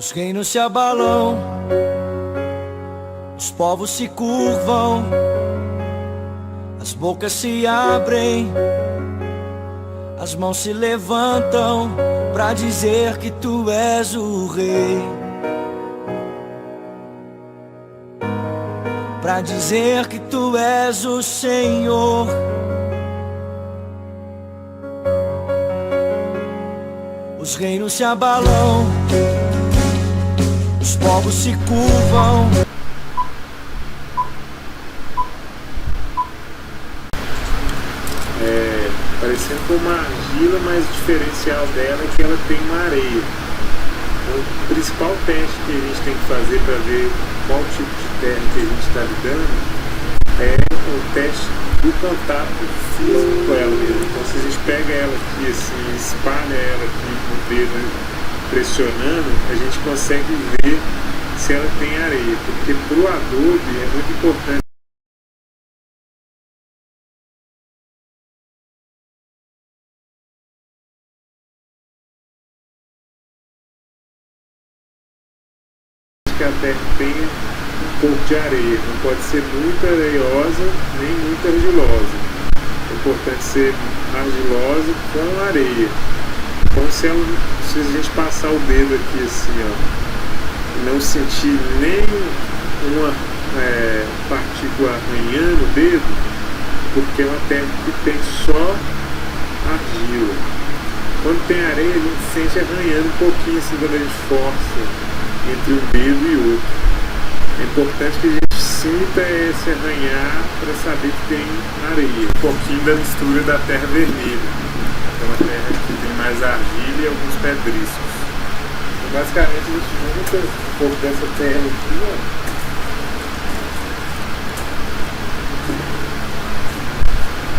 Os reinos se abalam, os povos se curvam, as bocas se abrem, as mãos se levantam pra dizer que tu és o rei, pra dizer que tu és o Senhor. Os reinos se abalam, os povos se curvam. Parecendo com uma argila, mas o diferencial dela é que ela tem uma areia. O principal teste que a gente tem que fazer para ver qual tipo de terra que a gente está lidando é o teste do contato físico com ela mesmo. Então, se a gente pega ela aqui assim, espalha ela aqui com o dedo pressionando, a gente consegue ver se ela tem areia, porque para o adobe é muito importante que a terra tenha um pouco de areia. Não pode ser muito areiosa nem muito argilosa. É importante ser argilosa com areia. Então, se a gente passar o dedo aqui assim, ó, e não sentir nem uma partícula arranhando o dedo, porque é uma terra que tem só argila. Quando tem areia, a gente sente arranhando um pouquinho assim quando a gente força entre um dedo e outro. É importante que a gente sinta esse arranhar para saber que tem areia. Um pouquinho da mistura da terra vermelha. É uma terra que tem mais argila e alguns pedriscos. Então, basicamente a gente junta um pouco dessa terra aqui, ó.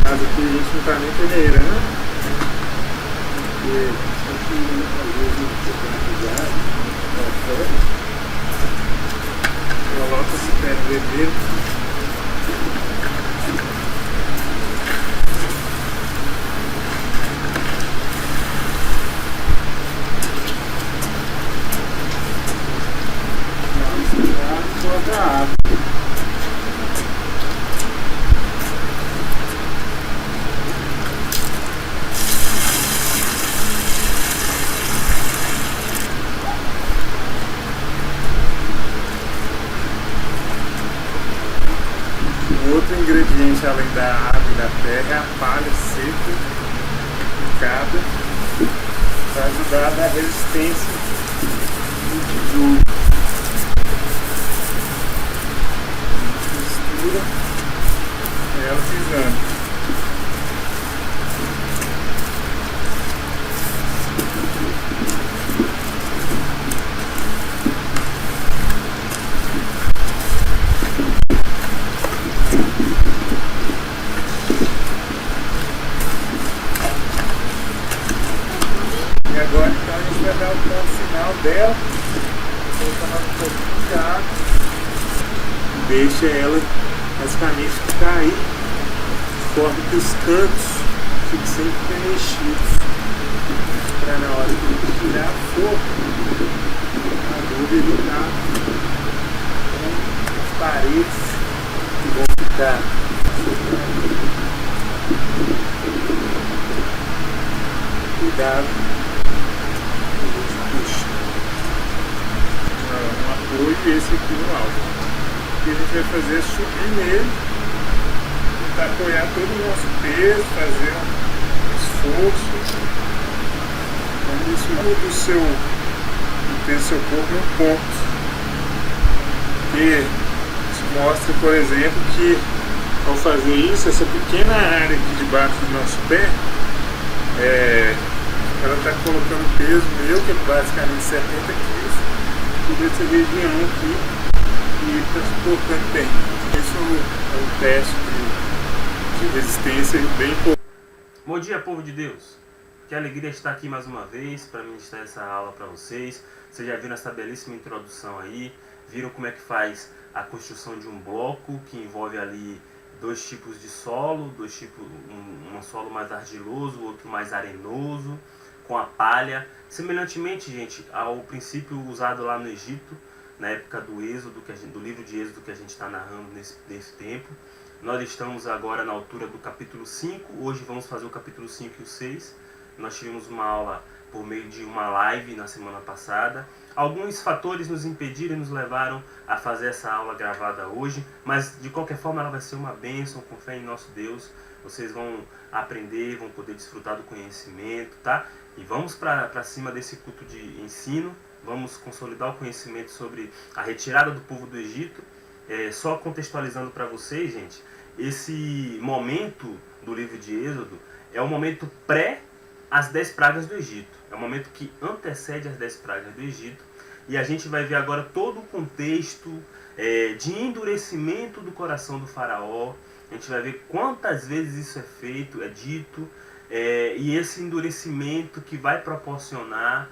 Mas aqui a gente não está nem peneirando, porque às vezes a gente tem cuidado. Coloca esse pé vermelho. Joga água. Outro ingrediente além da água e da terra é a palha seca, picada, para ajudar a dar resistência no tijolo. Mistura ela pisando. E agora então a gente vai dar o ponto final dela, colocando um pouquinho de água, deixa ela basicamente ficar aí, de forma que os cantos fiquem sempre preenchidos, para na hora que ele tirar a forma, a adobe ele tá com as paredes que vão ficar. Cuidado. Puxa um apoio e esse aqui no alto. O que a gente vai fazer é subir nele, tentar apoiar todo o nosso peso, fazer um esforço, como isso do peso do seu corpo no ponto. E isso mostra, por exemplo, que ao fazer isso, essa pequena área aqui debaixo do nosso pé, ela está colocando peso meu, que é basicamente 70 quilos, sobre essa região aqui, e está suportando bem. Isso é um teste de resistência bem importante. Bom dia, povo de Deus! Que alegria estar aqui mais uma vez para ministrar essa aula para vocês. Vocês já viram essa belíssima introdução aí, viram como é que faz a construção de um bloco, que envolve ali dois tipos de solo, um solo mais argiloso, outro mais arenoso. com a palha, semelhantemente, gente, ao princípio usado lá no Egito, na época do Êxodo, do livro de Êxodo que a gente está narrando nesse tempo. Nós estamos agora na altura do capítulo 5, hoje vamos fazer o capítulo 5 e o 6. Nós tivemos uma aula por meio de uma live na semana passada. Alguns fatores nos impediram e nos levaram a fazer essa aula gravada hoje, mas de qualquer forma ela vai ser uma bênção, com fé em nosso Deus. Vocês vão aprender, vão poder desfrutar do conhecimento, tá? E vamos para cima desse culto de ensino, vamos consolidar o conhecimento sobre a retirada do povo do Egito. Só contextualizando para vocês, gente, esse momento do livro de Êxodo é o momento pré as 10 pragas do Egito. É o momento que antecede as 10 pragas do Egito. E a gente vai ver agora todo o contexto de endurecimento do coração do faraó. A gente vai ver quantas vezes isso é feito, é dito. E esse endurecimento que vai proporcionar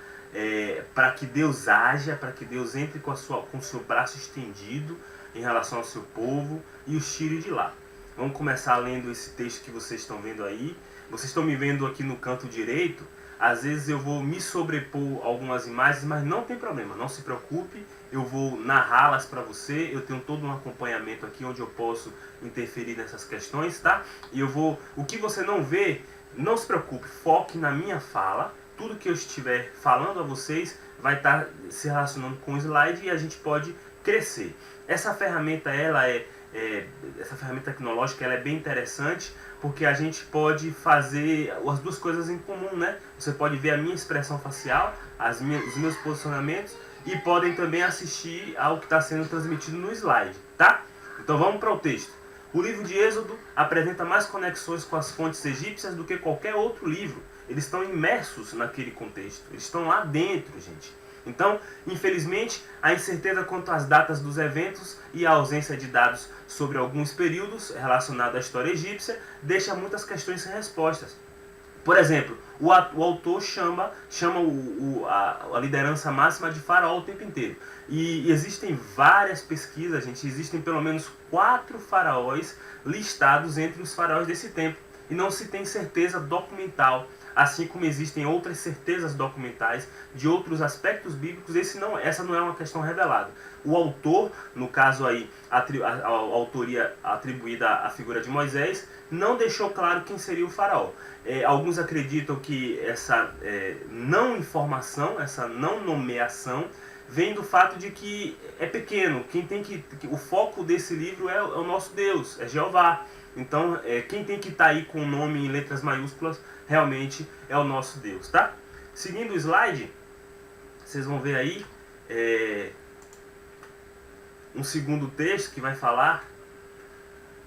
para que Deus haja, para que Deus entre com o seu braço estendido em relação ao seu povo e os tire de lá. Vamos começar lendo esse texto que vocês estão vendo aí. Vocês estão me vendo aqui no canto direito. Às vezes eu vou me sobrepor algumas imagens, mas não tem problema, não se preocupe. Eu vou narrá-las para você. Eu tenho todo um acompanhamento aqui onde eu posso interferir nessas questões, tá? E o que você não vê, não se preocupe, foque na minha fala. Tudo que eu estiver falando a vocês vai estar se relacionando com o slide e a gente pode crescer. Essa ferramenta, essa ferramenta tecnológica, ela é bem interessante porque a gente pode fazer as duas coisas em comum, né? Você pode ver a minha expressão facial, os meus posicionamentos e podem também assistir ao que está sendo transmitido no slide, tá? Então vamos para o texto. O livro de Êxodo apresenta mais conexões com as fontes egípcias do que qualquer outro livro. Eles estão imersos naquele contexto, eles estão lá dentro, gente. Então, infelizmente, a incerteza quanto às datas dos eventos e a ausência de dados sobre alguns períodos relacionados à história egípcia deixa muitas questões sem respostas. Por exemplo, o autor chama a liderança máxima de Faraó o tempo inteiro. E existem várias pesquisas, gente, existem pelo menos 4 faraós listados entre os faraós desse tempo. E não se tem certeza documental, assim como existem outras certezas documentais de outros aspectos bíblicos. Essa não é uma questão revelada. O autor, no caso aí, a autoria atribuída à figura de Moisés, não deixou claro quem seria o faraó. Alguns acreditam que essa não informação, essa não nomeação, vem do fato de que é pequeno. O foco desse livro é o nosso Deus, é Jeová. Então, quem tem que estar aí com o nome em letras maiúsculas realmente é o nosso Deus, tá? Seguindo o slide, vocês vão ver aí um segundo texto que vai falar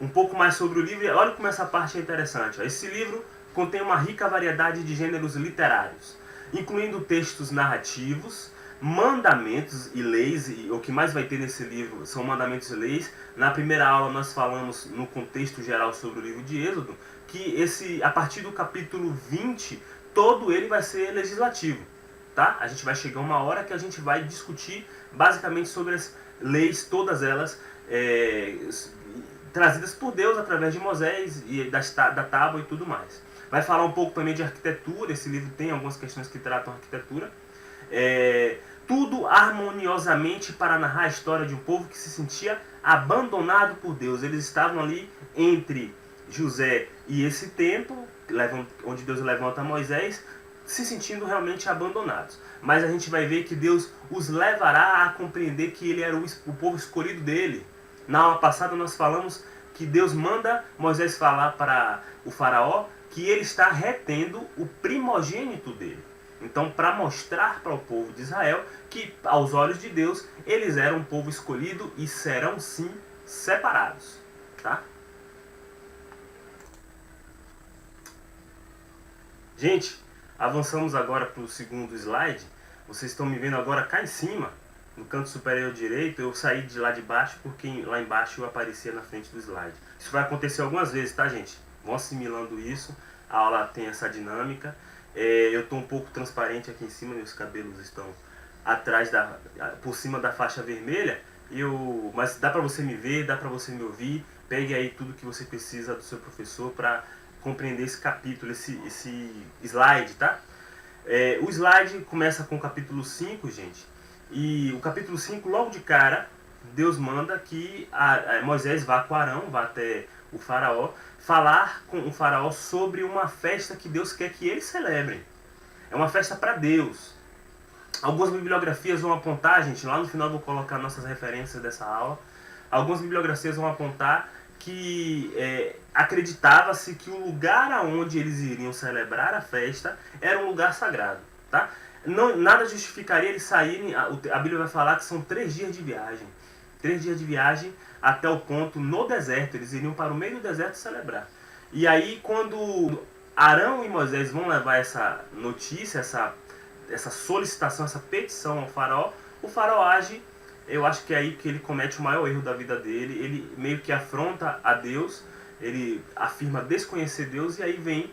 um pouco mais sobre o livro. Olha como essa parte é interessante. Esse livro contém uma rica variedade de gêneros literários, incluindo textos narrativos, mandamentos e leis. E o que mais vai ter nesse livro são mandamentos e leis. Na primeira aula nós falamos no contexto geral sobre o livro de Êxodo, que a partir do capítulo 20, todo ele vai ser legislativo, tá? A gente vai chegar uma hora que a gente vai discutir basicamente sobre as leis, todas elas trazidas por Deus através de Moisés e da tábua e tudo mais. Vai falar um pouco também de arquitetura. Esse livro tem algumas questões que tratam arquitetura. Tudo harmoniosamente para narrar a história de um povo que se sentia abandonado por Deus. Eles estavam ali entre José e esse tempo, onde Deus levanta Moisés, se sentindo realmente abandonados. Mas a gente vai ver que Deus os levará a compreender que ele era o povo escolhido dele. Na aula passada nós falamos que Deus manda Moisés falar para o faraó que ele está retendo o primogênito dele. Então, para mostrar para o povo de Israel que, aos olhos de Deus, eles eram um povo escolhido e serão, sim, separados. Tá? Gente, avançamos agora para o segundo slide. Vocês estão me vendo agora cá em cima, no canto superior direito. Eu saí de lá de baixo porque lá embaixo eu aparecia na frente do slide. Isso vai acontecer algumas vezes, tá, gente? Vão assimilando isso. A aula tem essa dinâmica. Eu estou um pouco transparente aqui em cima, meus cabelos estão por cima da faixa vermelha. Mas dá para você me ver, dá para você me ouvir. Pegue aí tudo que você precisa do seu professor para compreender esse capítulo, esse slide, tá? O slide começa com o capítulo 5, gente. E o capítulo 5, logo de cara, Deus manda que Moisés vá com Arão, vá até o faraó, falar com o faraó sobre uma festa que Deus quer que eles celebrem. É uma festa para Deus. Algumas bibliografias vão apontar, gente, lá no final eu vou colocar nossas referências dessa aula. Algumas bibliografias vão apontar que acreditava-se que o lugar aonde eles iriam celebrar a festa era um lugar sagrado, tá? Não, nada justificaria eles saírem, a Bíblia vai falar que são 3 dias de viagem. 3 dias de viagem até o ponto no deserto, eles iriam para o meio do deserto celebrar. E aí quando Arão e Moisés vão levar essa notícia, essa solicitação, essa petição ao faraó, o faraó age, eu acho que é aí que ele comete o maior erro da vida dele, ele meio que afronta a Deus, ele afirma desconhecer Deus, e aí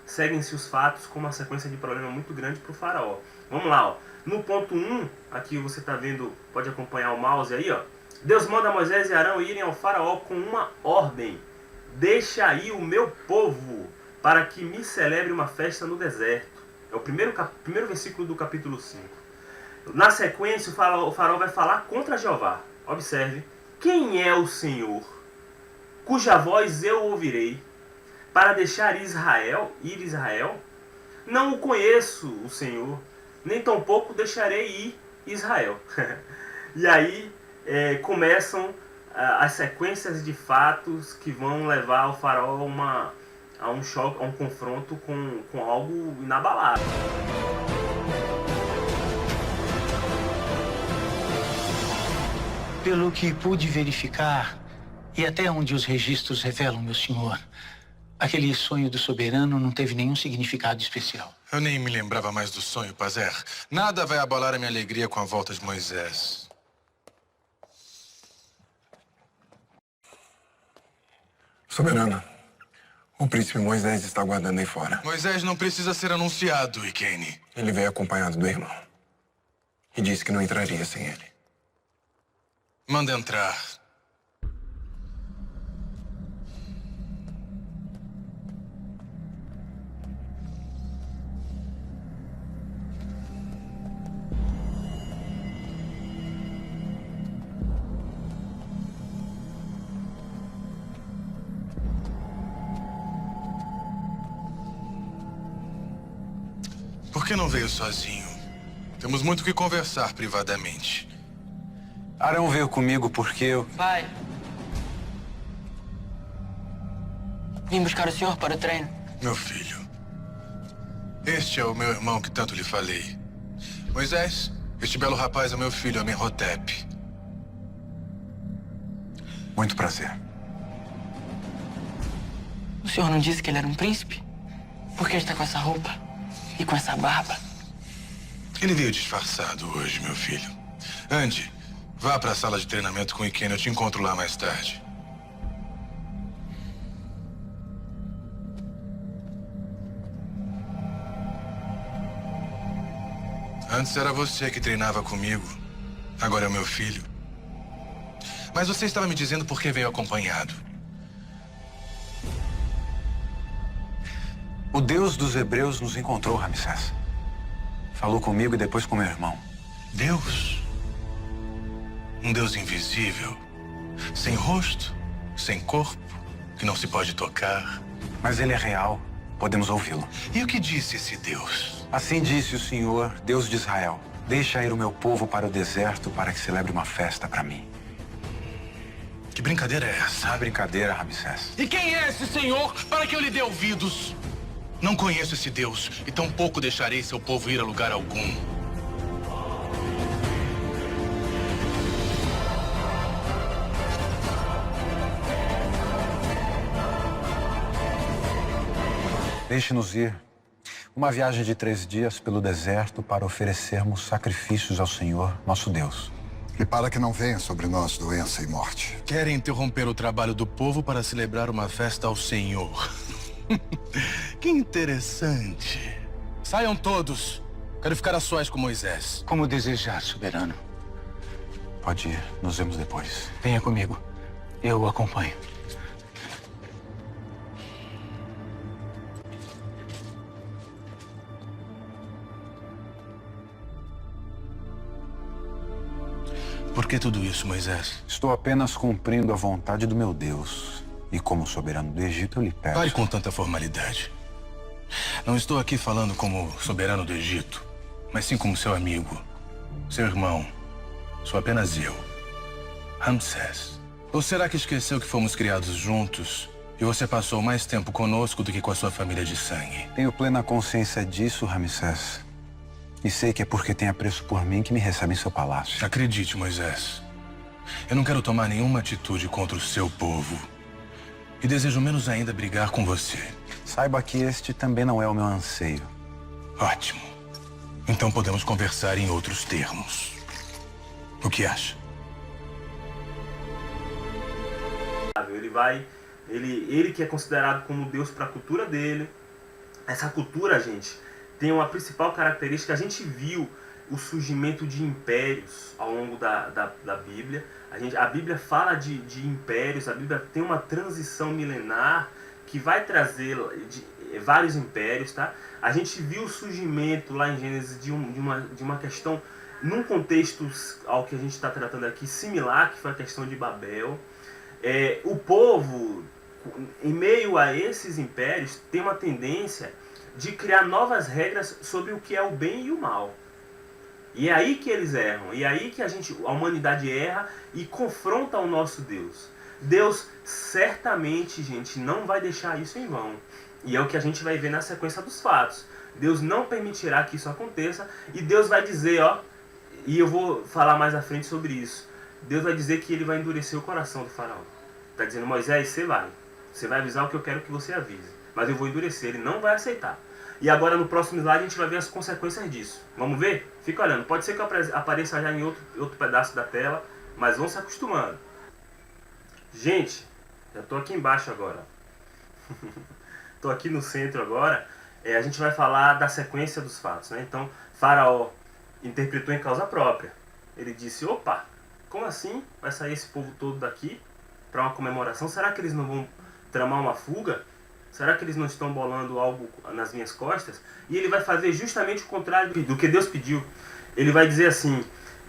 seguem-se os fatos com uma sequência de problema muito grande para o faraó. Vamos lá, ó. No ponto 1, aqui você está vendo, pode acompanhar o mouse aí, ó. Deus manda Moisés e Arão irem ao faraó com uma ordem: deixa aí o meu povo, para que me celebre uma festa no deserto. É o primeiro versículo do capítulo 5. Na sequência, o faraó vai falar contra Jeová. Observe: quem é o Senhor, cuja voz eu ouvirei, para deixar ir Israel? Não o conheço, o Senhor, nem tampouco deixarei ir Israel. E aí começam as sequências de fatos que vão levar o faraó a um choque, a um confronto com algo inabalável. Pelo que pude verificar, e até onde os registros revelam, meu senhor, aquele sonho do soberano não teve nenhum significado especial. Eu nem me lembrava mais do sonho, Pazer. Nada vai abalar a minha alegria com a volta de Moisés. Soberano, o príncipe Moisés está aguardando aí fora. Moisés não precisa ser anunciado, Ikene. Ele veio acompanhado do irmão e disse que não entraria sem ele. Manda entrar. Por que não veio sozinho? Temos muito o que conversar privadamente. Arão veio comigo porque eu... Pai. Vim buscar o senhor para o treino. Meu filho, este é o meu irmão que tanto lhe falei. Moisés, este belo rapaz é meu filho, Amenhotep. Muito prazer. O senhor não disse que ele era um príncipe? Por que está com essa roupa? E com essa barba? Ele veio disfarçado hoje, meu filho. Ande, vá para a sala de treinamento com o Ikene. Eu te encontro lá mais tarde. Antes era você que treinava comigo. Agora é o meu filho. Mas você estava me dizendo por que veio acompanhado. O Deus dos Hebreus nos encontrou, Ramsés. Falou comigo e depois com meu irmão. Deus? Um Deus invisível, sem rosto, sem corpo, que não se pode tocar. Mas ele é real, podemos ouvi-lo. E o que disse esse Deus? Assim disse o Senhor, Deus de Israel: deixa ir o meu povo para o deserto para que celebre uma festa para mim. Que brincadeira é essa? Não é brincadeira, Ramsés. E quem é esse Senhor para que eu lhe dê ouvidos? Não conheço esse Deus e tampouco deixarei seu povo ir a lugar algum. Deixe-nos ir. Uma viagem de 3 dias pelo deserto para oferecermos sacrifícios ao Senhor, nosso Deus. E para que não venha sobre nós doença e morte. Querem interromper o trabalho do povo para celebrar uma festa ao Senhor. Que interessante. Saiam todos. Quero ficar a sós com Moisés. Como desejar, soberano. Pode ir, nos vemos depois. Venha comigo. Eu o acompanho. Por que tudo isso, Moisés? Estou apenas cumprindo a vontade do meu Deus. E como soberano do Egito, eu lhe peço. Pare com tanta formalidade. Não estou aqui falando como soberano do Egito, mas sim como seu amigo, seu irmão. Sou apenas eu, Ramsés. Ou será que esqueceu que fomos criados juntos e você passou mais tempo conosco do que com a sua família de sangue? Tenho plena consciência disso, Ramsés. E sei que é porque tem apreço por mim que me recebe em seu palácio. Acredite, Moisés. Eu não quero tomar nenhuma atitude contra o seu povo. E desejo menos ainda brigar com você. Saiba que este também não é o meu anseio. Ótimo. Então podemos conversar em outros termos. O que acha? Ele que é considerado como Deus para a cultura dele. Essa cultura, gente, tem uma principal característica. A gente viu o surgimento de impérios ao longo da Bíblia. A Bíblia fala de impérios, a Bíblia tem uma transição milenar que vai trazer vários impérios, tá? A gente viu o surgimento lá em Gênesis de uma questão, num contexto ao que a gente está tratando aqui, similar, que foi a questão de Babel. O povo, em meio a esses impérios, tem uma tendência de criar novas regras sobre o que é o bem e o mal. E é aí que eles erram, e é aí que a humanidade erra e confronta o nosso Deus. Deus certamente, gente, não vai deixar isso em vão. E é o que a gente vai ver na sequência dos fatos. Deus não permitirá que isso aconteça, e Deus vai dizer, ó, e eu vou falar mais à frente sobre isso, Deus vai dizer que ele vai endurecer o coração do faraó. Está dizendo, Moisés, você vai avisar o que eu quero que você avise, mas eu vou endurecer, ele não vai aceitar. E agora no próximo slide a gente vai ver as consequências disso. Vamos ver? Fica olhando, pode ser que eu apareça já em outro pedaço da tela, mas vão se acostumando. Gente, eu estou aqui embaixo agora. Estou aqui no centro agora. A gente vai falar da sequência dos fatos, né? Então, Faraó interpretou em causa própria. Ele disse, opa, como assim vai sair esse povo todo daqui para uma comemoração? Será que eles não vão tramar uma fuga? Será que eles não estão bolando algo nas minhas costas? E ele vai fazer justamente o contrário do que Deus pediu. Ele vai dizer assim,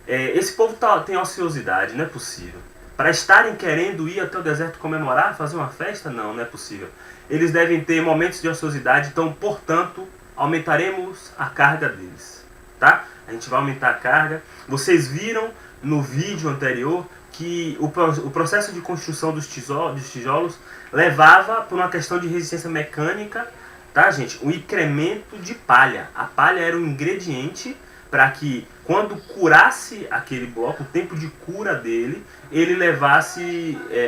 esse povo tem ociosidade, não é possível. Para estarem querendo ir até o deserto comemorar, fazer uma festa? Não, não é possível. Eles devem ter momentos de ociosidade, então, portanto, aumentaremos a carga deles. Tá? A gente vai aumentar a carga. Vocês viram no vídeo anterior que o processo de construção dos tijolos levava por uma questão de resistência mecânica, tá, gente? O incremento de palha. A palha era um ingrediente para que, quando curasse aquele bloco, o tempo de cura dele, ele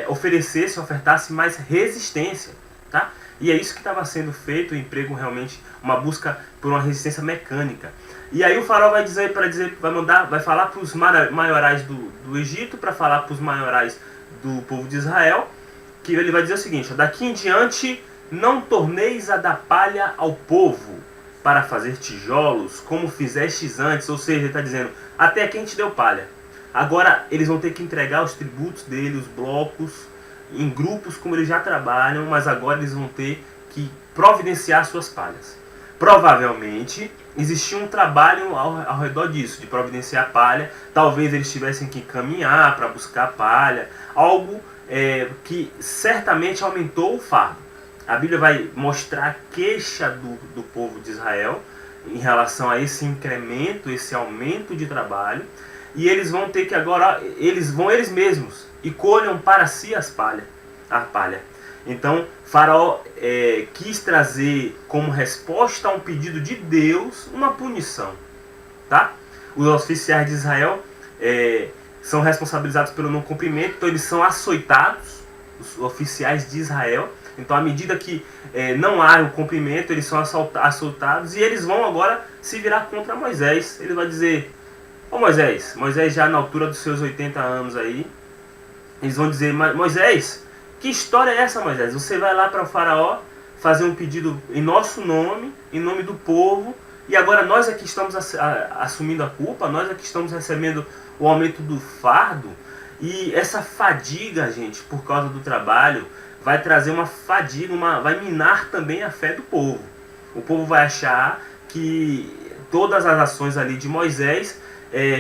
ofertasse mais resistência, tá? E é isso que estava sendo feito, o emprego realmente, uma busca por uma resistência mecânica. E aí o faraó vai falar para os maiorais do Egito, para falar para os maiorais do povo de Israel, que ele vai dizer o seguinte, daqui em diante não torneis a dar palha ao povo para fazer tijolos, como fizestes antes. Ou seja, ele está dizendo, até aqui a gente deu palha. Agora eles vão ter que entregar os tributos dele, os blocos, em grupos como eles já trabalham, mas agora eles vão ter que providenciar suas palhas. Provavelmente existia um trabalho ao redor disso, de providenciar palha. Talvez eles tivessem que caminhar para buscar palha, algo que certamente aumentou o fardo. A Bíblia vai mostrar a queixa do povo de Israel em relação a esse incremento, esse aumento de trabalho. E eles vão ter que agora, eles mesmos, e colham para si a palha. Então, Faraó quis trazer como resposta a um pedido de Deus uma punição. Tá? Os oficiais de Israel são responsabilizados pelo não cumprimento, então eles são açoitados, os oficiais de Israel. Então, à medida que não há o cumprimento, eles são açoitados, e eles vão agora se virar contra Moisés. Ele vai dizer, ô Moisés já na altura dos seus 80 anos aí, eles vão dizer, Moisés, que história é essa, Moisés? Você vai lá para o faraó fazer um pedido em nosso nome, em nome do povo, e agora nós aqui estamos assumindo a culpa, nós aqui estamos recebendo o aumento do fardo. E essa fadiga, gente, por causa do trabalho, vai trazer uma fadiga, vai minar também a fé do povo. O povo vai achar que todas as ações ali de Moisés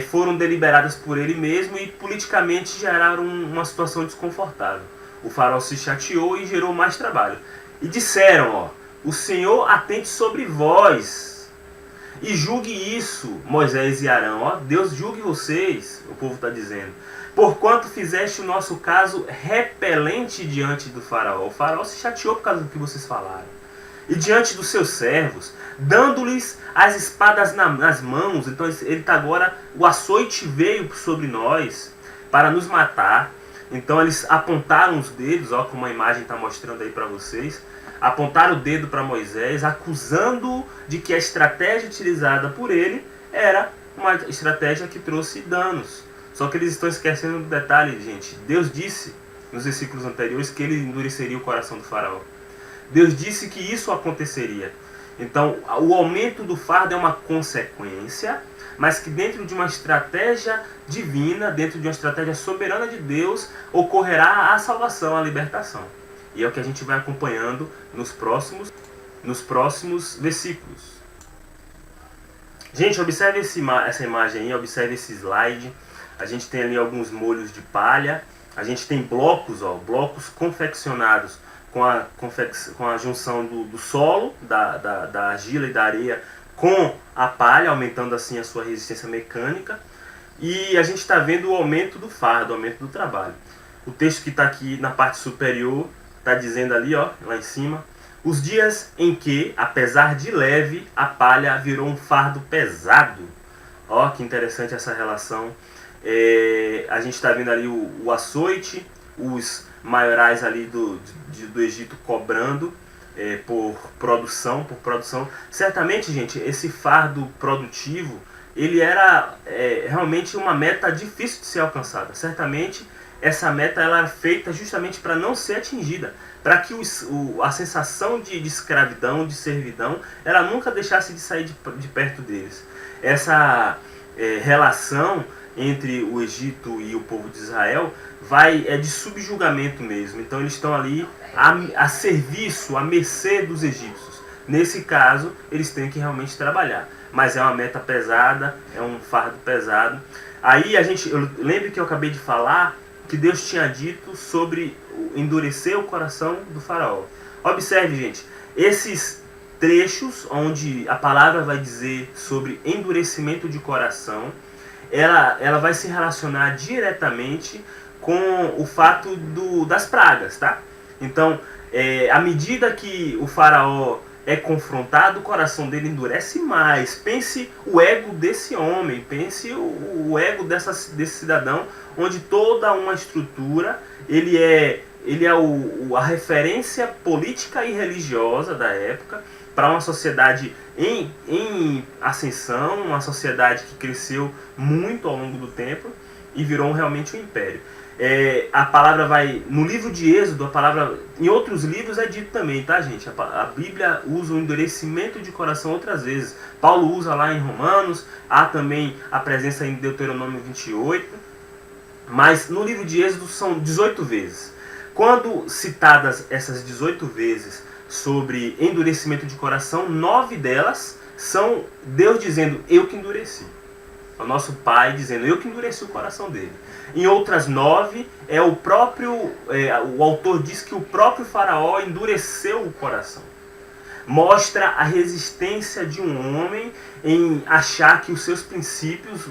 foram deliberadas por ele mesmo e politicamente geraram uma situação desconfortável. O faraó se chateou e gerou mais trabalho. E disseram, o Senhor atente sobre vós e julgue isso, Moisés e Arão. Deus julgue vocês, o povo está dizendo. Porquanto fizeste o nosso caso repelente diante do faraó. O faraó se chateou por causa do que vocês falaram. E diante dos seus servos, dando-lhes as espadas nas mãos. Então ele está agora, o açoite veio sobre nós para nos matar. Então eles apontaram os dedos, como a imagem está mostrando aí para vocês. Apontaram o dedo para Moisés, acusando de que a estratégia utilizada por ele era uma estratégia que trouxe danos. Só que eles estão esquecendo do detalhe, gente. Deus disse nos versículos anteriores que ele endureceria o coração do faraó. Deus disse que isso aconteceria. Então, o aumento do fardo é uma consequência, mas que dentro de uma estratégia divina, dentro de uma estratégia soberana de Deus, ocorrerá a salvação, a libertação. E é o que a gente vai acompanhando nos próximos versículos. Gente, observe essa imagem aí, observe esse slide. A gente tem ali alguns molhos de palha. A gente tem blocos, blocos confeccionados com a junção do solo, da argila e da areia com a palha, aumentando assim a sua resistência mecânica. E a gente está vendo o aumento do fardo, o aumento do trabalho. O texto que está aqui na parte superior está dizendo ali, lá em cima, os dias em que, apesar de leve, a palha virou um fardo pesado. Que interessante essa relação. A gente está vendo ali o açoite, os maiorais ali do Egito cobrando por produção. Certamente, gente, esse fardo produtivo, ele era realmente uma meta difícil de ser alcançada. Certamente essa meta ela era feita justamente para não ser atingida, para que a sensação de escravidão, de servidão, ela nunca deixasse de sair de perto deles. Essa relação entre o Egito e o povo de Israel é de subjugamento mesmo. Então eles estão ali a serviço, à mercê dos egípcios. Nesse caso, eles têm que realmente trabalhar. Mas é uma meta pesada, é um fardo pesado. Aí eu lembro que eu acabei de falar que Deus tinha dito sobre endurecer o coração do faraó. Observe, gente, esses trechos onde a palavra vai dizer sobre endurecimento de coração, ela vai se relacionar diretamente com o fato das pragas, tá? Então, à medida que o faraó é confrontado, o coração dele endurece mais. Pense o ego desse homem, pense o ego desse cidadão, onde toda uma estrutura, ele é a referência política e religiosa da época, para uma sociedade em ascensão, uma sociedade que cresceu muito ao longo do tempo e virou realmente um império. A palavra vai, no livro de Êxodo, a palavra, em outros livros é dito também, tá, gente? A Bíblia usa o endurecimento de coração outras vezes. Paulo usa lá em Romanos, há também a presença em Deuteronômio 28, mas no livro de Êxodo são 18 vezes. Quando citadas essas 18 vezes sobre endurecimento de coração, 9 delas são Deus dizendo, eu que endureci. O nosso Pai dizendo, eu que endureci o coração dele. Em outras 9, o autor diz que o próprio faraó endureceu o coração. Mostra a resistência de um homem em achar que os seus princípios,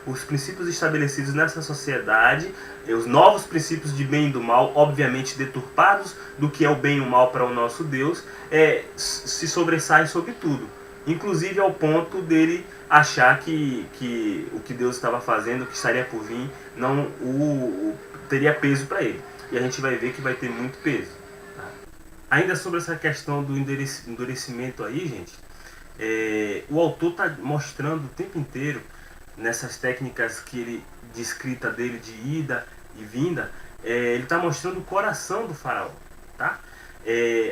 os princípios estabelecidos nessa sociedade, os novos princípios de bem e do mal, obviamente deturpados do que é o bem e o mal para o nosso Deus, se sobressaem sobre tudo. Inclusive ao ponto dele achar que o que Deus estava fazendo, o que estaria por vir, não teria peso para ele. E a gente vai ver que vai ter muito peso. Tá? Ainda sobre essa questão do endurecimento aí, gente, o autor está mostrando o tempo inteiro, nessas técnicas de escrita dele, de ida e vinda, ele está mostrando o coração do faraó. Tá?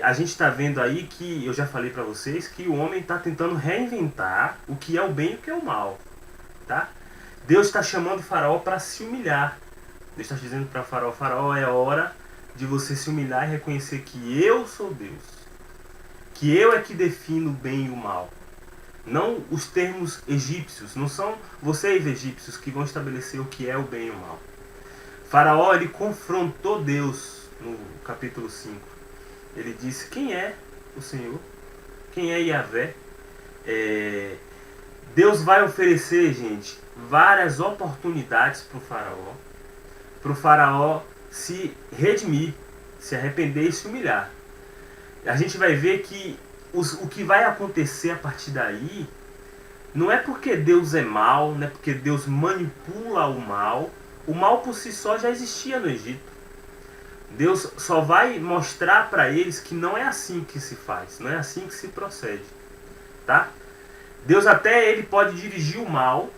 A gente está vendo aí que, eu já falei para vocês, que o homem está tentando reinventar o que é o bem e o que é o mal. Tá? Deus está chamando o faraó para se humilhar. Deus está dizendo para o faraó, faraó, é hora de você se humilhar e reconhecer que eu sou Deus. Que eu é que defino o bem e o mal. não os termos egípcios. Não são vocês egípcios que vão estabelecer o que é o bem e o mal. Faraó, ele confrontou Deus no capítulo 5. Ele disse: quem é o Senhor? Quem é Yahvé? Deus vai oferecer, gente, várias oportunidades para o faraó se redimir, se arrepender e se humilhar. A gente vai ver que o que vai acontecer a partir daí não é porque Deus é mau, não é porque Deus manipula o mal. O mal por si só já existia no Egito. Deus só vai mostrar para eles que não é assim que se faz, não é assim que se procede, tá? Deus até ele pode dirigir o mal,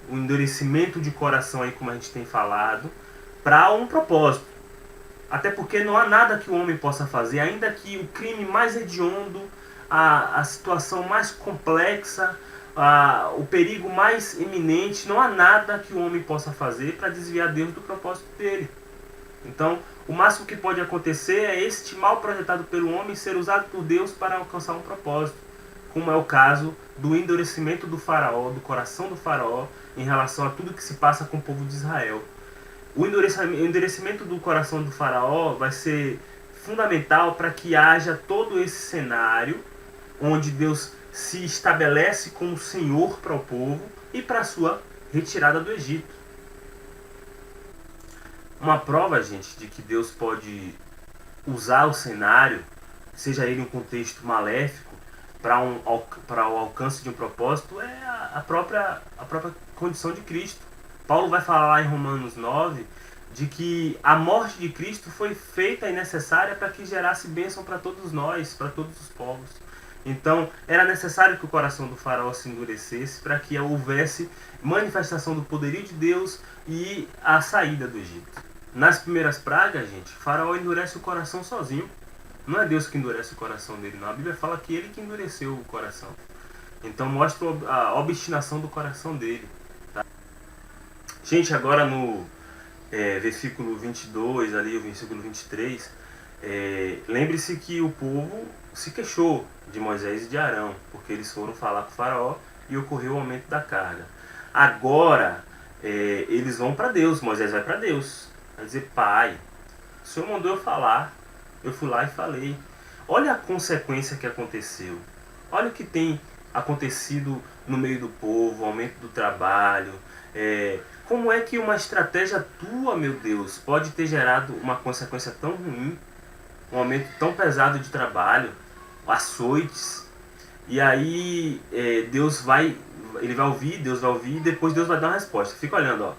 o endurecimento de coração aí, como a gente tem falado, para um propósito. Até porque não há nada que o homem possa fazer, ainda que o crime mais hediondo, a situação mais complexa, o perigo mais iminente, não há nada que o homem possa fazer para desviar Deus do propósito dele. Então, o máximo que pode acontecer é este mal projetado pelo homem ser usado por Deus para alcançar um propósito, como é o caso do endurecimento do faraó, do coração do faraó, em relação a tudo que se passa com o povo de Israel. O endurecimento do coração do faraó vai ser fundamental para que haja todo esse cenário onde Deus se estabelece como Senhor para o povo e para a sua retirada do Egito. Uma prova, gente, de que Deus pode usar o cenário, seja ele um contexto maléfico, para o alcance de um propósito, é a própria condição de Cristo. Paulo vai falar lá em Romanos 9 de que a morte de Cristo foi feita e necessária para que gerasse bênção para todos nós, para todos os povos. Então, era necessário que o coração do faraó se endurecesse para que houvesse manifestação do poderio de Deus e a saída do Egito. Nas primeiras pragas, gente, o faraó endurece o coração sozinho. Não é Deus que endurece o coração dele, não. A Bíblia fala que ele que endureceu o coração. Então, mostra a obstinação do coração dele. Tá? Gente, agora no versículo 22, ali, o versículo 23, lembre-se que o povo se queixou de Moisés e de Arão, porque eles foram falar com o faraó e ocorreu o aumento da carga. Agora, eles vão para Deus, Moisés vai para Deus. Vai dizer: pai, o Senhor mandou eu falar, eu fui lá e falei. Olha a consequência que aconteceu. Olha o que tem acontecido no meio do povo, o aumento do trabalho. Como é que uma estratégia tua, meu Deus, pode ter gerado uma consequência tão ruim, um aumento tão pesado de trabalho, açoites? E aí Deus vai ouvir e depois Deus vai dar uma resposta. Fica olhando, ó.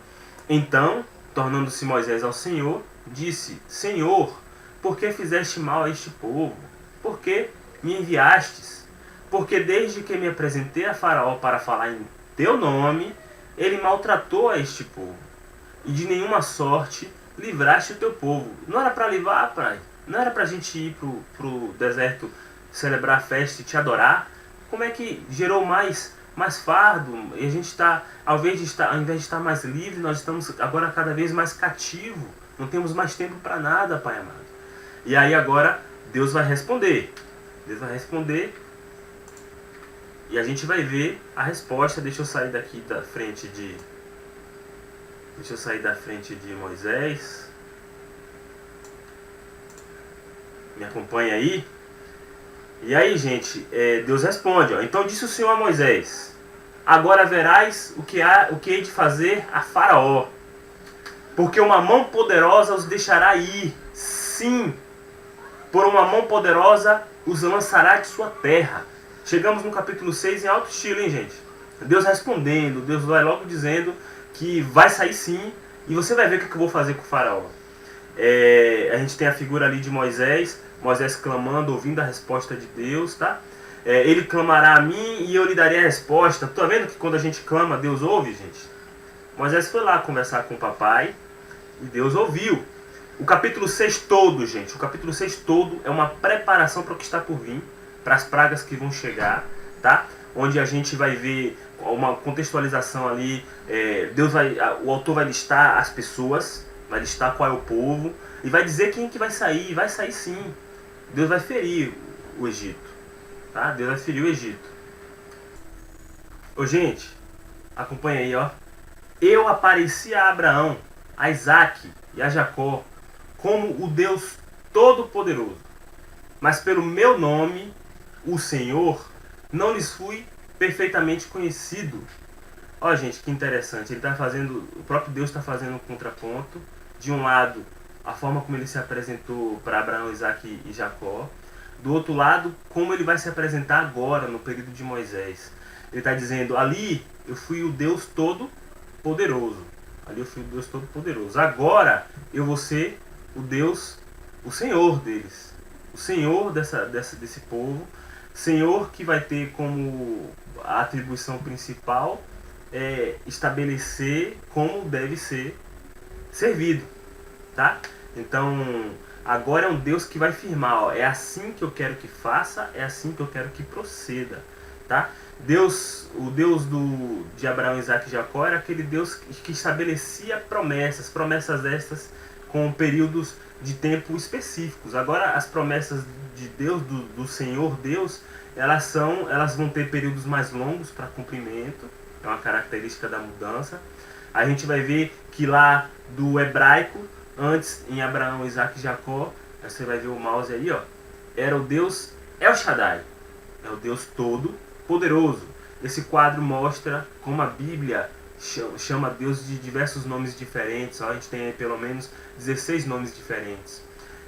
Então, tornando-se Moisés ao Senhor, disse: Senhor, por que fizeste mal a este povo? Por que me enviastes? Porque desde que me apresentei a Faraó para falar em teu nome, ele maltratou a este povo. E de nenhuma sorte livraste o teu povo. Não era para livrar, pai? Não era para a gente ir pro deserto celebrar a festa e te adorar? Como é que gerou mais fardo? E a gente está, ao invés de estar mais livre, nós estamos agora cada vez mais cativo. Não temos mais tempo para nada, pai amado. E aí agora Deus vai responder. Deus vai responder. E a gente vai ver a resposta. Deixa eu sair daqui da frente de Moisés. Me acompanha aí. E aí, gente, Deus responde, ó. Então disse o Senhor a Moisés: agora verás o que hei de fazer a Faraó, porque uma mão poderosa os deixará ir. Sim, por uma mão poderosa os lançará de sua terra. Chegamos no capítulo 6 em alto estilo, hein, gente? Deus respondendo, Deus vai logo dizendo que vai sair sim, e você vai ver o que eu vou fazer com o Faraó. A gente tem a figura ali de Moisés clamando, ouvindo a resposta de Deus, tá? Ele clamará a mim e eu lhe darei a resposta. Tá vendo que quando a gente clama, Deus ouve, gente? Moisés foi lá conversar com o papai e Deus ouviu. O capítulo 6 todo, gente, o capítulo 6 todo é uma preparação para o que está por vir, para as pragas que vão chegar, tá? Onde a gente vai ver uma contextualização ali. O autor vai listar as pessoas, vai listar qual é o povo e vai dizer quem que vai sair. Vai sair sim. Deus vai ferir o Egito, tá? Deus vai ferir o Egito. Ô gente, acompanha aí, ó. Eu apareci a Abraão, a Isaac e a Jacó como o Deus Todo-Poderoso. Mas pelo meu nome, o Senhor, não lhes fui perfeitamente conhecido. Ó, gente, que interessante. Ele tá fazendo, o próprio Deus está fazendo um contraponto. De um lado, a forma como ele se apresentou para Abraão, Isaac e Jacó. Do outro lado, como ele vai se apresentar agora, no período de Moisés. Ele está dizendo, ali eu fui o Deus Todo-Poderoso. Ali eu fui o Deus Todo-Poderoso. Agora eu vou ser o Deus, o Senhor deles. O Senhor desse povo. Senhor que vai ter como a atribuição principal estabelecer como deve ser servido. Tá? Então, agora é um Deus que vai firmar, ó, é assim que eu quero que faça, é assim que eu quero que proceda, tá? Deus, o Deus de Abraão, Isaac e Jacó era aquele Deus que estabelecia promessas estas com períodos de tempo específicos. Agora, as promessas de Deus, do Senhor Deus, elas vão ter períodos mais longos para cumprimento, é uma característica da mudança. A gente vai ver que lá do hebraico, antes, em Abraão, Isaac e Jacó, você vai ver o mouse aí, ó, era o Deus El Shaddai, é o Deus Todo-Poderoso. Esse quadro mostra como a Bíblia chama Deus de diversos nomes diferentes, ó, a gente tem aí pelo menos 16 nomes diferentes.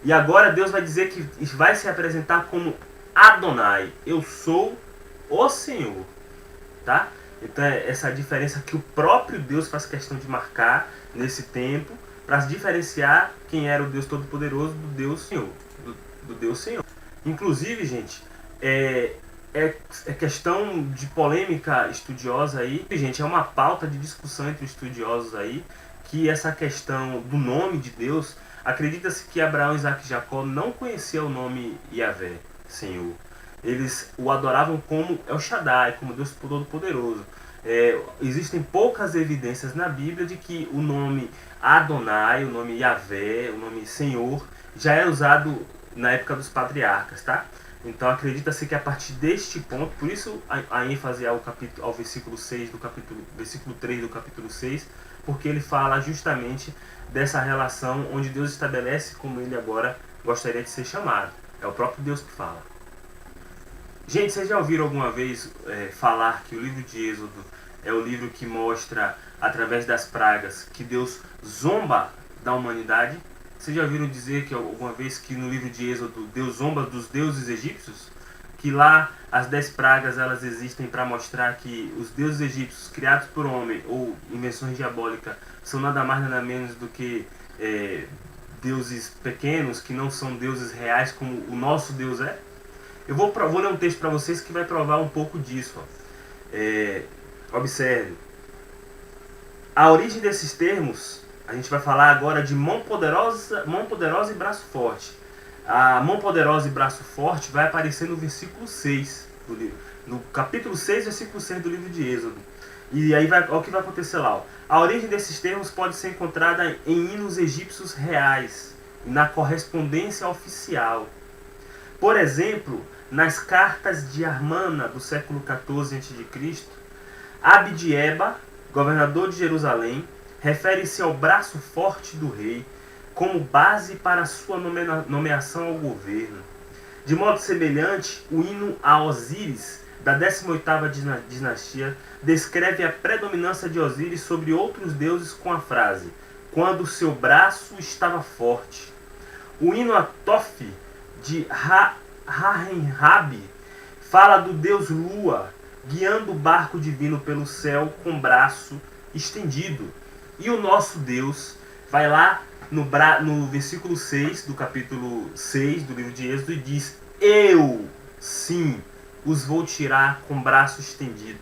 E agora Deus vai dizer que vai se apresentar como Adonai, eu sou o Senhor, tá? Então é essa diferença que o próprio Deus faz questão de marcar nesse tempo, para diferenciar quem era o Deus Todo-Poderoso do Deus Senhor. Do Deus Senhor. Inclusive, gente, é questão de polêmica estudiosa aí. Gente, é uma pauta de discussão entre estudiosos aí, que essa questão do nome de Deus, acredita-se que Abraão, Isaac e Jacó não conheciam o nome Yahvé, Senhor. Eles o adoravam como El Shaddai, como Deus Todo-Poderoso. Existem poucas evidências na Bíblia de que o nome Adonai, o nome Yahvé, o nome Senhor, já é usado na época dos patriarcas, tá? Então acredita-se que a partir deste ponto, por isso a ênfase ao versículo 6 do capítulo, versículo 3 do capítulo 6, porque ele fala justamente dessa relação onde Deus estabelece como ele agora gostaria de ser chamado. É o próprio Deus que fala. Gente, vocês já ouviram alguma vez falar que o livro de Êxodo é o livro que mostra, através das pragas, que Deus zomba da humanidade? Vocês já ouviram dizer que alguma vez que no livro de Êxodo Deus zomba dos deuses egípcios? Que lá as 10 pragas elas existem para mostrar que os deuses egípcios criados por homem ou invenções diabólicas são nada mais nada menos do que deuses pequenos, que não são deuses reais como o nosso Deus é? Eu vou ler um texto para vocês que vai provar um pouco disso. Ó. Observe. A origem desses termos, a gente vai falar agora de mão poderosa e braço forte. A mão poderosa e braço forte vai aparecer no versículo 6 do livro. No capítulo 6, versículo 6 do livro de Êxodo. E aí olha o que vai acontecer lá. Ó. A origem desses termos pode ser encontrada em hinos egípcios reais, na correspondência oficial. Por exemplo, nas cartas de Armana do século XIV a.C., Abdieba, governador de Jerusalém, refere-se ao braço forte do rei como base para sua nomeação ao governo. De modo semelhante, o hino a Osíris, da 18ª dinastia, descreve a predominância de Osíris sobre outros deuses com a frase, quando seu braço estava forte. O hino a Tof, de Rahenrabi, fala do deus Lua, guiando o barco divino pelo céu com o braço estendido. E o nosso Deus vai lá no versículo 6 do capítulo 6 do livro de Êxodo e diz: eu, sim, os vou tirar com o braço estendido.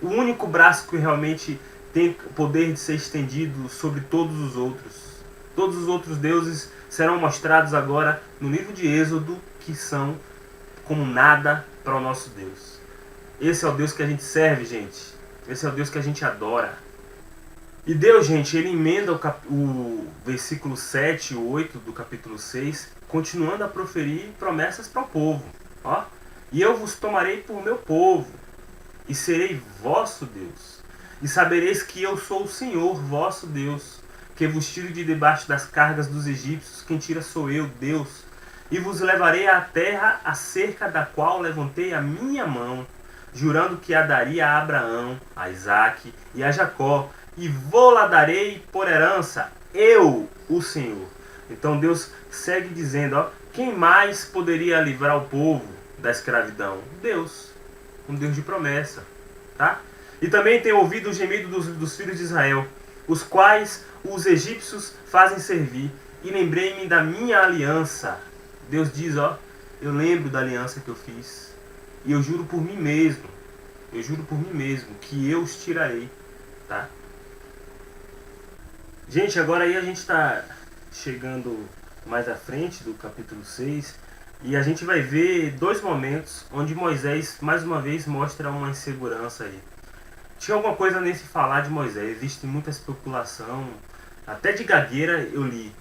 O único braço que realmente tem o poder de ser estendido sobre todos os outros. Todos os outros deuses serão mostrados agora no livro de Êxodo, que são como nada para o nosso Deus. Esse é o Deus que a gente serve, gente. Esse é o Deus que a gente adora. E Deus, gente, ele emenda o versículo 7 e 8 do capítulo 6, continuando a proferir promessas para o povo. Ó, e eu vos tomarei por meu povo, e serei vosso Deus. E sabereis que eu sou o Senhor, vosso Deus, que vos tiro de debaixo das cargas dos egípcios, quem tira sou eu, Deus. E vos levarei à terra acerca da qual levantei a minha mão, jurando que a daria a Abraão, a Isaque e a Jacó, e vô-la darei por herança, eu, o Senhor. Então Deus segue dizendo, ó, quem mais poderia livrar o povo da escravidão? Deus, um Deus de promessa, tá? E também tenho ouvido o gemido dos filhos de Israel, os quais os egípcios fazem servir, e lembrei-me da minha aliança. Deus diz, ó, eu lembro da aliança que eu fiz, e eu juro por mim mesmo, que eu os tirarei, tá? Gente, agora aí a gente está chegando mais à frente do capítulo 6, e a gente vai ver dois momentos onde Moisés, mais uma vez, mostra uma insegurança aí. Tinha alguma coisa nesse falar de Moisés, existe muita especulação, até de gagueira eu li,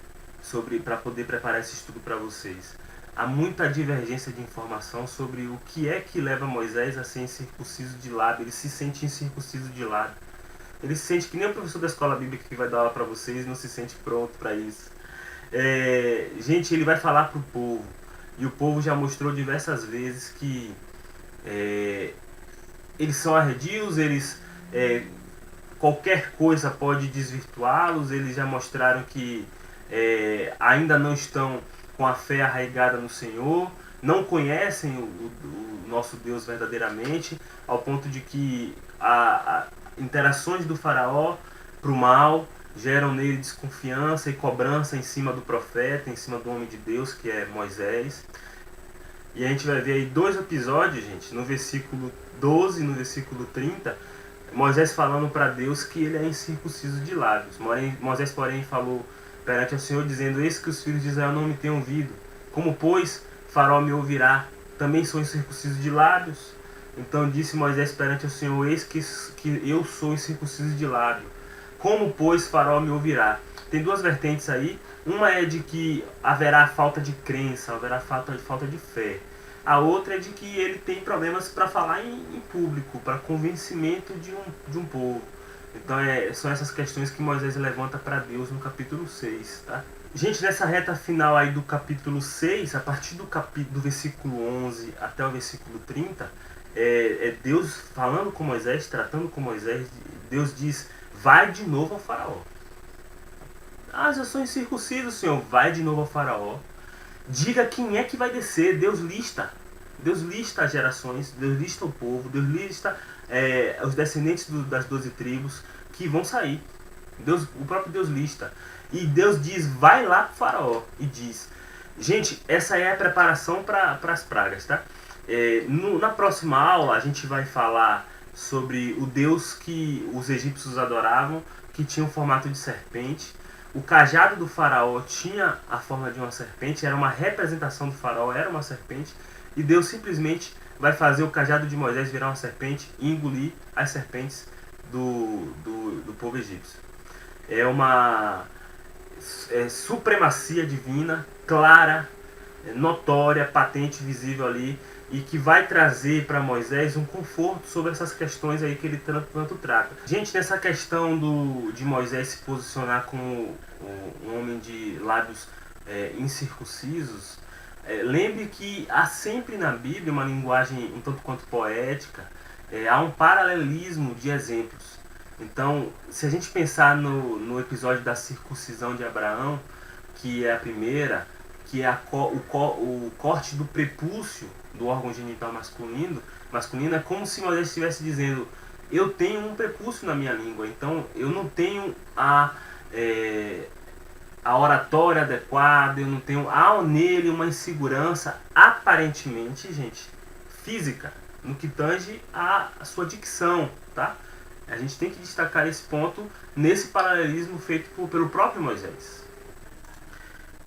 para poder preparar esse estudo para vocês. Há muita divergência de informação sobre o que é que leva Moisés a ser incircunciso de lábio. Ele se sente incircunciso de lábio. Ele se sente que nem o professor da escola bíblica que vai dar aula para vocês, não se sente pronto para isso. Gente, ele vai falar para o povo, e o povo já mostrou diversas vezes que eles são arredios, qualquer coisa pode desvirtuá-los. Eles já mostraram que ainda não estão com a fé arraigada no Senhor, não conhecem o nosso Deus verdadeiramente, ao ponto de que as interações do faraó para o mal geram nele desconfiança e cobrança em cima do profeta, em cima do homem de Deus, que é Moisés. E a gente vai ver aí dois episódios, gente, no versículo 12 e no versículo 30, Moisés falando para Deus que ele é incircunciso de lábios. Moisés, porém, falou perante ao Senhor, dizendo, eis que os filhos de Israel não me têm ouvido. Como, pois, Faraó me ouvirá? Também sou incircunciso de lábios? Então disse Moisés perante ao Senhor, eis que eu sou incircunciso de lábio. Como, pois, Faraó me ouvirá? Tem duas vertentes aí. Uma é de que haverá falta de crença, haverá falta de fé. A outra é de que ele tem problemas para falar em público, para convencimento de um povo. Então são essas questões que Moisés levanta para Deus no capítulo 6, tá? Gente, nessa reta final aí do capítulo 6, a partir do versículo 11 até o versículo 30, Deus falando com Moisés, tratando com Moisés. Deus diz, vai de novo ao faraó. Ah, eu sou incircunciso, Senhor. Vai de novo ao faraó. Diga quem é que vai descer. Deus lista as gerações, Deus lista o povo, Deus lista os descendentes das 12 tribos que vão sair. O próprio Deus lista. E Deus diz, vai lá para o faraó. E diz, gente, essa é a preparação para as pragas, tá? Na próxima aula a gente vai falar sobre o Deus que os egípcios adoravam, que tinha um formato de serpente. O cajado do faraó tinha a forma de uma serpente, era uma representação do faraó, era uma serpente. E Deus simplesmente vai fazer o cajado de Moisés virar uma serpente e engolir as serpentes do povo egípcio. É uma supremacia divina, clara, notória, patente, visível ali, e que vai trazer para Moisés um conforto sobre essas questões aí que ele tanto trata. Gente, nessa questão de Moisés se posicionar como um homem de lábios incircuncisos, lembre que há sempre na Bíblia uma linguagem um tanto quanto poética, há um paralelismo de exemplos. Então, se a gente pensar no episódio da circuncisão de Abraão, que é a primeira, que é o corte do prepúcio do órgão genital masculino, é como se Moisés estivesse dizendo, eu tenho um prepúcio na minha língua, então eu não tenho a oratória adequada, eu não tenho, há nele uma insegurança, aparentemente, gente, física, no que tange a sua dicção, tá? A gente tem que destacar esse ponto nesse paralelismo feito pelo próprio Moisés.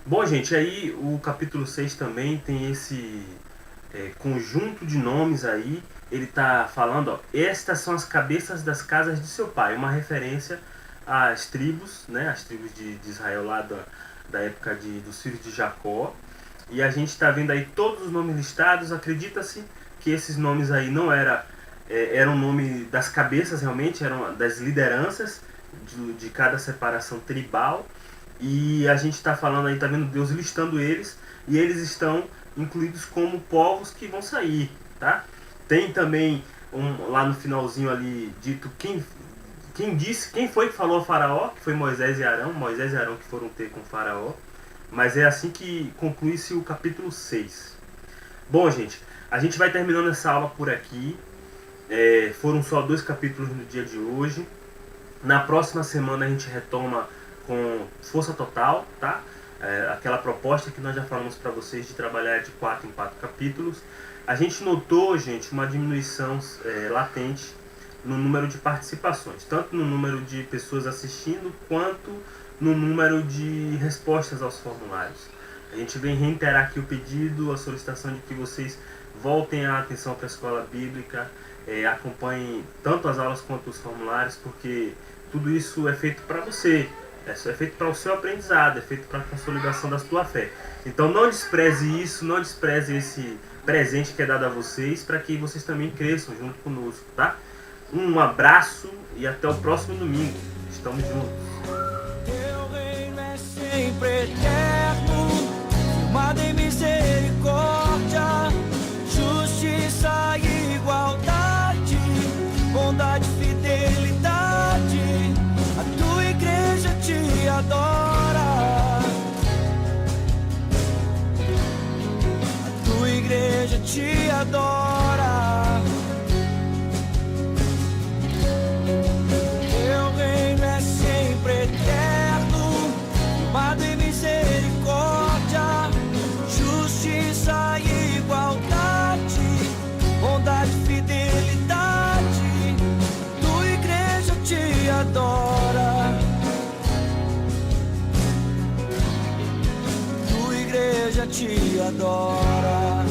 Bom, gente, aí o capítulo 6 também tem esse conjunto de nomes aí. Ele está falando, ó, estas são as cabeças das casas de seu pai, uma referência às tribos, né, as tribos de Israel lá da época dos filhos de Jacó. E a gente está vendo aí todos os nomes listados. Acredita-se que esses nomes aí não eram era o nome das cabeças, realmente, eram das lideranças de cada separação tribal. E a gente está falando aí, tá vendo Deus listando eles, e eles estão incluídos como povos que vão sair, tá? Tem também lá no finalzinho ali dito quem foi que falou a Faraó, que foi Moisés e Arão que foram ter com Faraó. Mas é assim que conclui-se o capítulo 6. Bom, gente, a gente vai terminando essa aula por aqui. Foram só 2 capítulos no dia de hoje. Na próxima semana a gente retoma com força total, tá? Aquela proposta que nós já falamos para vocês de trabalhar de 4 em 4 capítulos. A gente notou, gente, uma diminuição latente no número de participações, tanto no número de pessoas assistindo, quanto no número de respostas aos formulários. A gente vem reiterar aqui o pedido, a solicitação de que vocês voltem a atenção para a escola bíblica, acompanhem tanto as aulas quanto os formulários, porque tudo isso é feito para você, é feito para o seu aprendizado, é feito para a consolidação da sua fé. Então não despreze isso, não despreze esse presente que é dado a vocês, para que vocês também cresçam junto conosco, tá? Um abraço e até o próximo domingo. Estamos juntos. Teu reino é sempre eterno, firmado em misericórdia, justiça e igualdade, bondade e fidelidade. A tua igreja te adora, a tua igreja te adora. Teu reino é sempre eterno, firmado em misericórdia, justiça e igualdade, bondade e fidelidade. Tua igreja te adora, tua igreja te adora.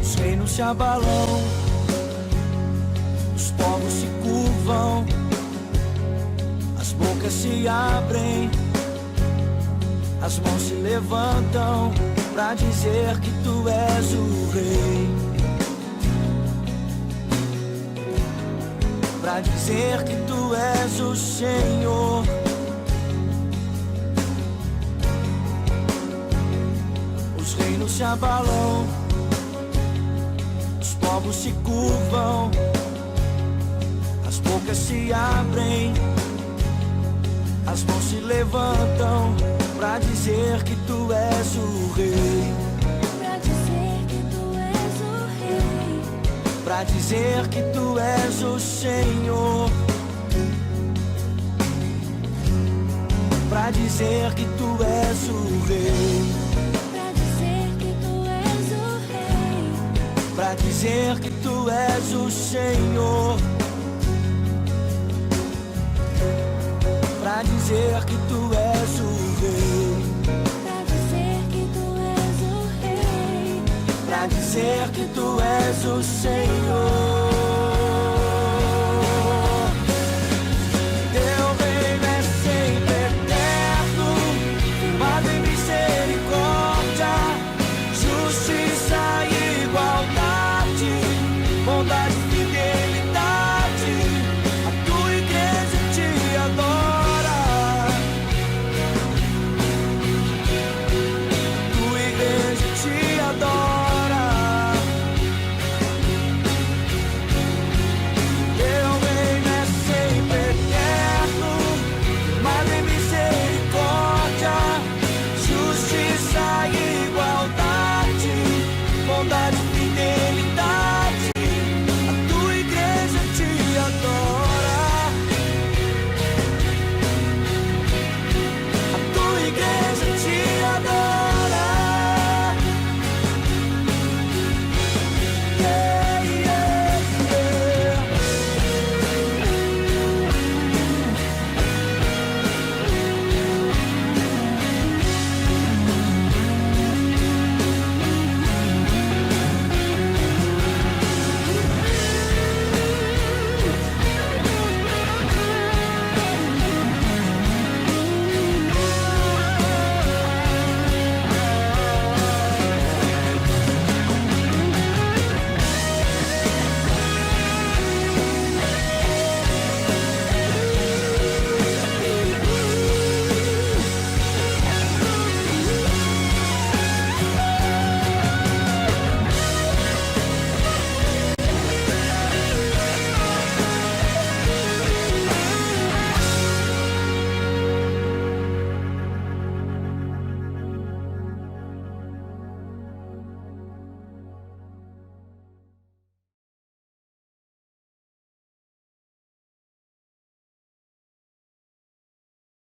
Os reinos se abalam, os povos se curvam, as bocas se abrem, as mãos se levantam pra dizer que tu és o rei, pra dizer que tu és o Senhor. Os reinos se abalam, os povos se curvam, as bocas se abrem, as mãos se levantam pra dizer que tu és o rei, pra dizer que tu és o rei, pra dizer que tu és o Senhor, pra dizer que tu és o rei, pra dizer que tu és o rei, pra dizer que tu és o Senhor, pra dizer que tu és o rei, pra dizer que tu és o rei, pra dizer que tu és o Senhor.